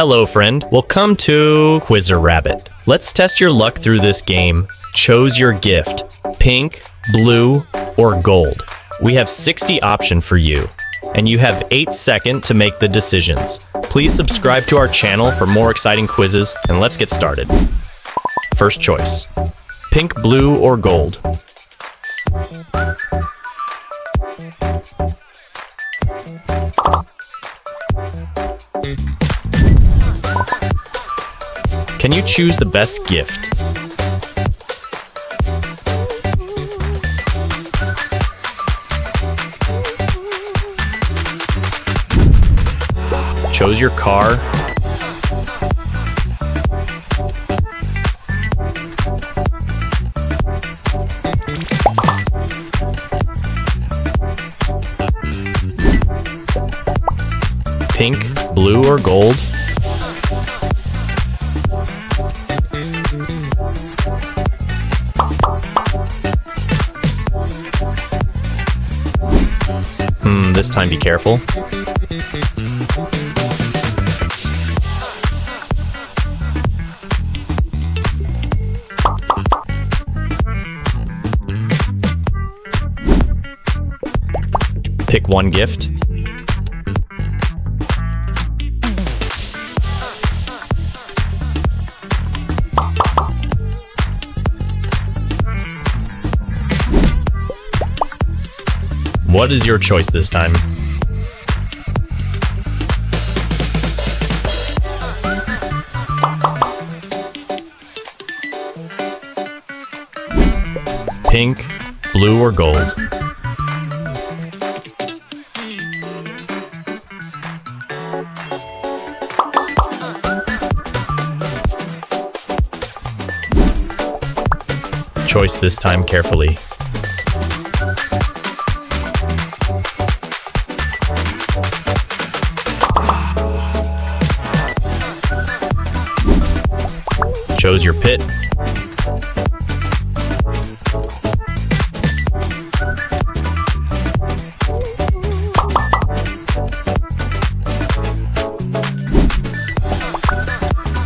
Hello, friend. Welcome to Quizzer Rabbit. Let's test your luck through this game. Choose your gift. Pink, blue, or gold. We have 60 options for you, and you have 8 seconds to make the decisions. Please subscribe to our channel for more exciting quizzes, and let's get started. First choice. Pink, blue, or gold? Can you choose the best gift? Chose your car? Pink, blue, or gold? This time be careful. Pick one gift. What is your choice this time? Pink, blue, or gold? Choice this time carefully. Chose your pit.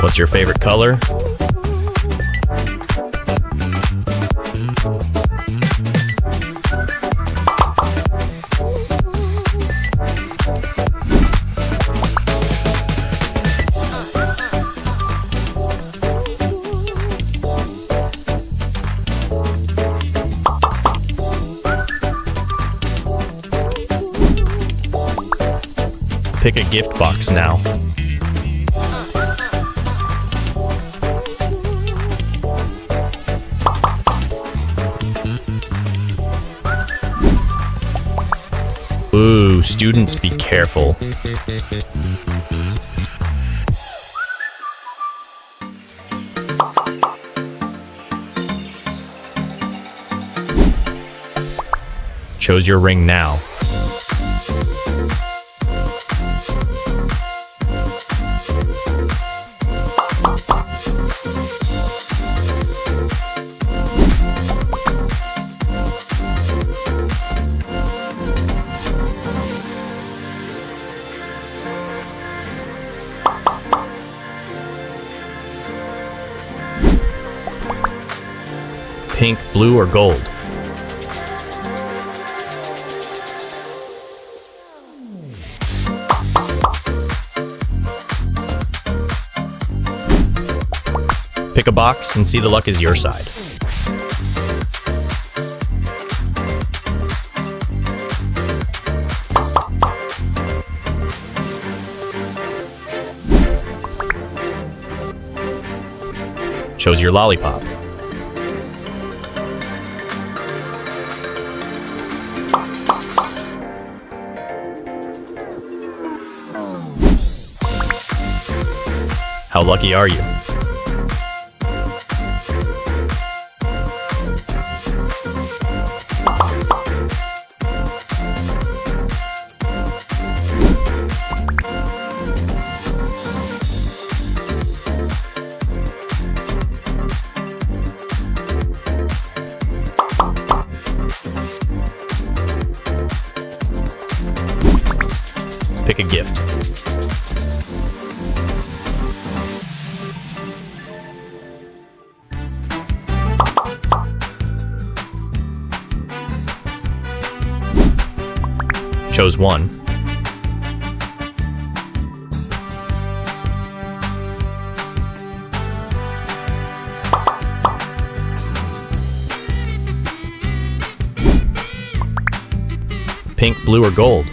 What's your favorite color? Pick a gift box now. Ooh, students, be careful. Chose your ring now. Pink, blue, or gold? Pick a box and see the luck is your side. Chose your lollipop. How lucky are you? Pick a gift. chose 1. Pink, blue, or gold?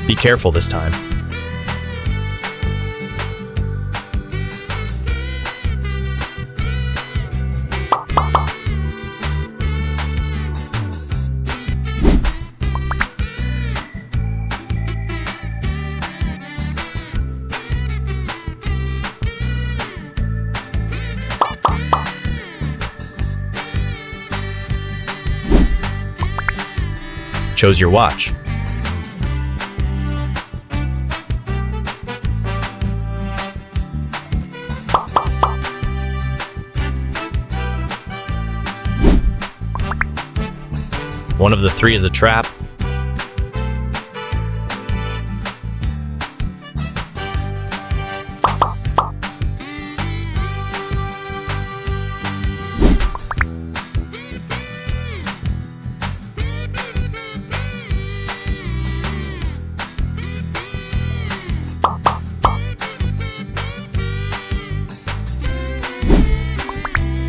Be careful this time. Chose your watch. One of the 3 is a trap.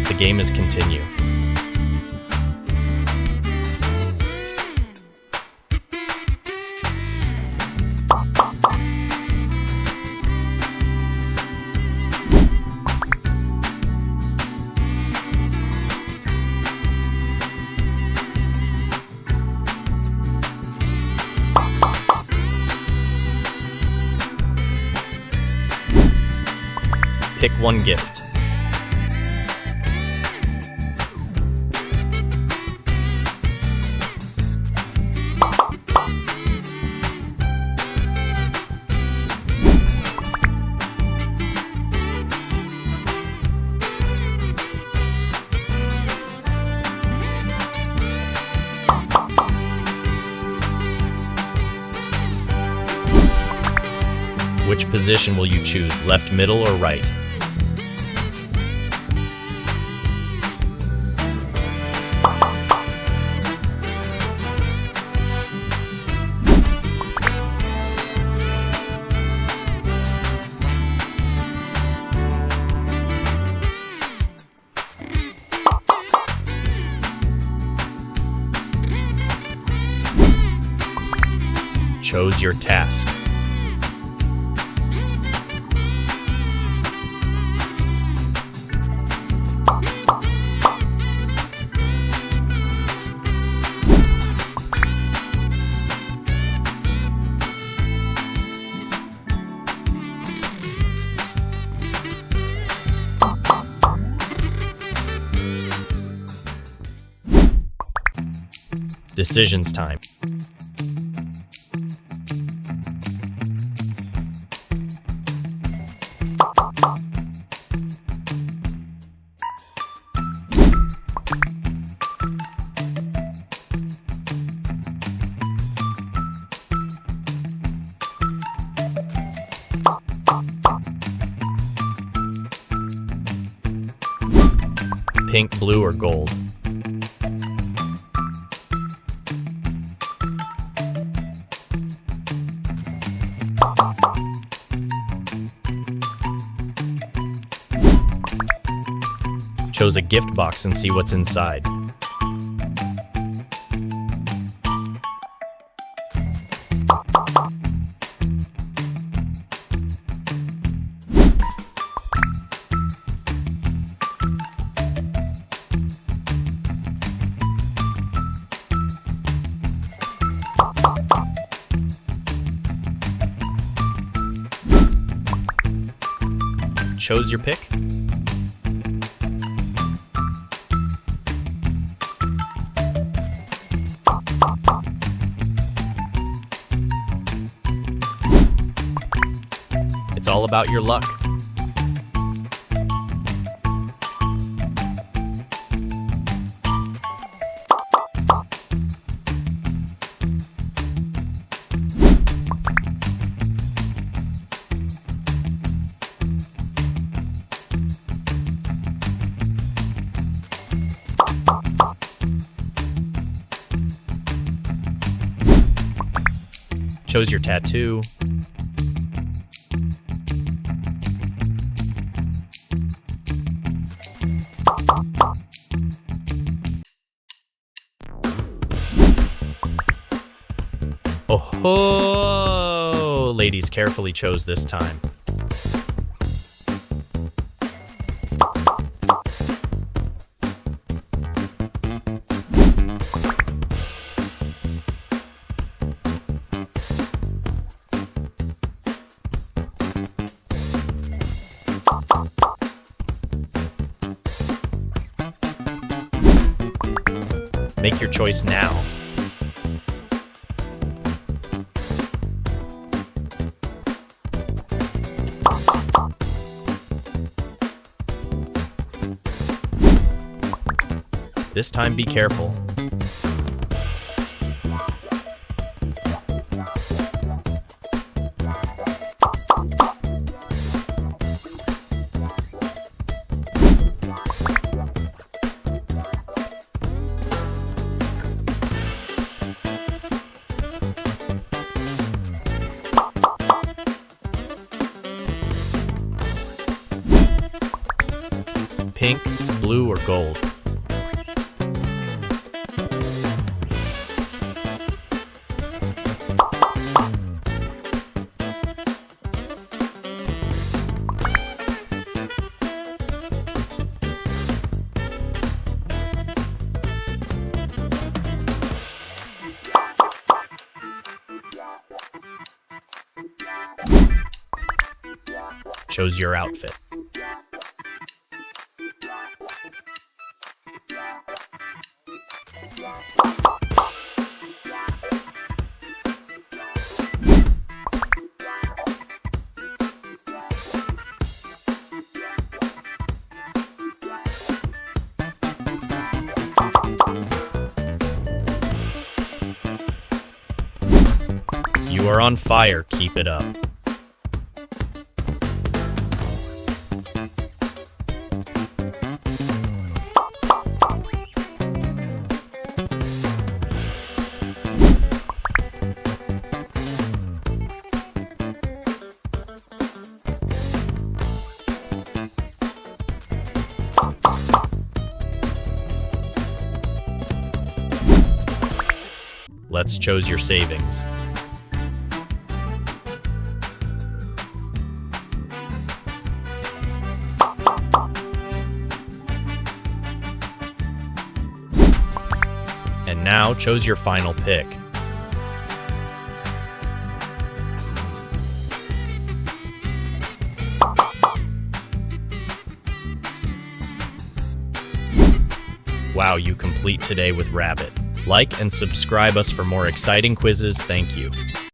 The game is continue. Pick one gift. Which position will you choose, left, middle, or right? Chose your task. Decisions time. Pink, blue, or gold? Chose a gift box and see what's inside. Chose your pick? It's all about your luck. Chose your tattoo. Oh, ladies carefully chose this time. Make your choice now. This time, be careful. Pink, blue, or gold? Chose your outfit. You are on fire, keep it up. Let's choose your savings. And now, chose your final pick. Wow, you complete today with Rabbit. Like and subscribe us for more exciting quizzes. Thank you.